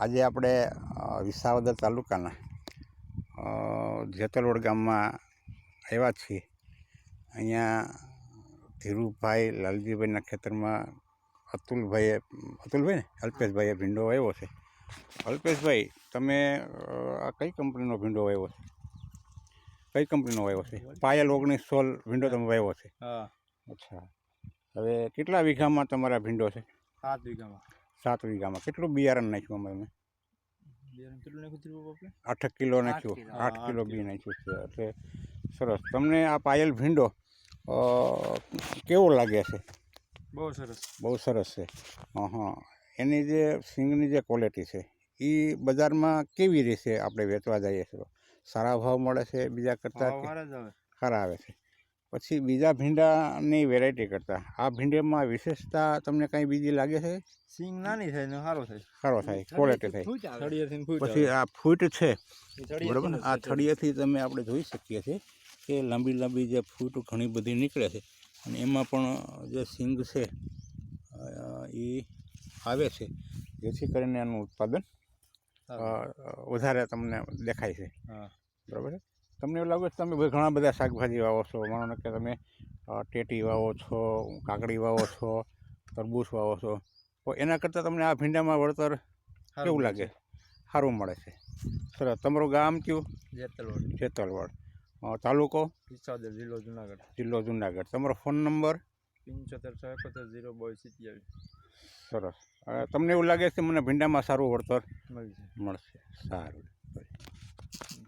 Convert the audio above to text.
આજે આપણે વિસાવદર તાલુકાના જેતલવડ ગામમાં આવ્યા છીએ. અહીંયા ધીરુભાઈ લાલજીભાઈના ખેતરમાં અતુલભાઈ ને અલ્પેશભાઈએ ભીંડો વાવ્યો છે. અલ્પેશભાઈ, તમે આ કઈ કંપનીનો ભીંડો વાવ્યો છે? કઈ કંપનીનો વાવ્યો છે? પાયલ 1916 ભીંડો તમે વાવ્યો છે? હા. અચ્છા, હવે કેટલા વીઘામાં તમારા ભીંડો છે? 7 વીઘામાં. 7 વીઘામાં. કેટલું બિયારણ નાખ્યું અમે? 8 કિલો નાખ્યું. 8 કિલો બી નાખ્યું છે. એટલે સરસ. તમને આ પાયલ ભીંડો કેવો લાગે છે? બહુ સરસ. બહુ સરસ છે. હા, એની જે સિંગની જે ક્વોલિટી છે એ બજારમાં કેવી રીતે આપણે વેચવા જઈએ છીએ? સારા ભાવ મળે છે બીજા કરતાં? સારા આવે છે. પછી બીજા ભીંડાની વેરાયટી કરતાં આ ભીંડામાં વિશેષતા તમને કાંઈ બીજી લાગે છે? સિંગ નાની થાય ને સારો થાય. સારો થાય, ક્વોલિટી થાય. પછી આ ફૂટ છે, બરાબર ને? આ થળિયેથી તમે આપણે જોઈ શકીએ છીએ કે લાંબી લાંબી જે ફૂટ ઘણી બધી નીકળે છે અને એમાં પણ જે સિંગ છે એ આવે છે, જેથી કરીને એનું ઉત્પાદન વધારે તમને દેખાય છે. બરાબર છે. તમને એવું લાગે છે તમે ઘણા બધા શાકભાજી વાવો છો, માનો કે તમે ટેટી વાવો છો, કાકડી વાવો છો, તરબૂચ વાવો છો, તો એના કરતાં તમને આ ભીંડામાં વળતર કેવું લાગે? સારું મળે છે. સરસ. તમારું ગામ કયું? જેતલવડ. જેતલવડ. તાલુકો? વિસાવદર, જિલ્લો જુનાગઢ. જિલ્લો જુનાગઢ. તમારો ફોન નંબર? 75 સરસ. તમને એવું લાગે છે મને ભીંડામાં સારું વળતર મળશે. મળશે? સારું.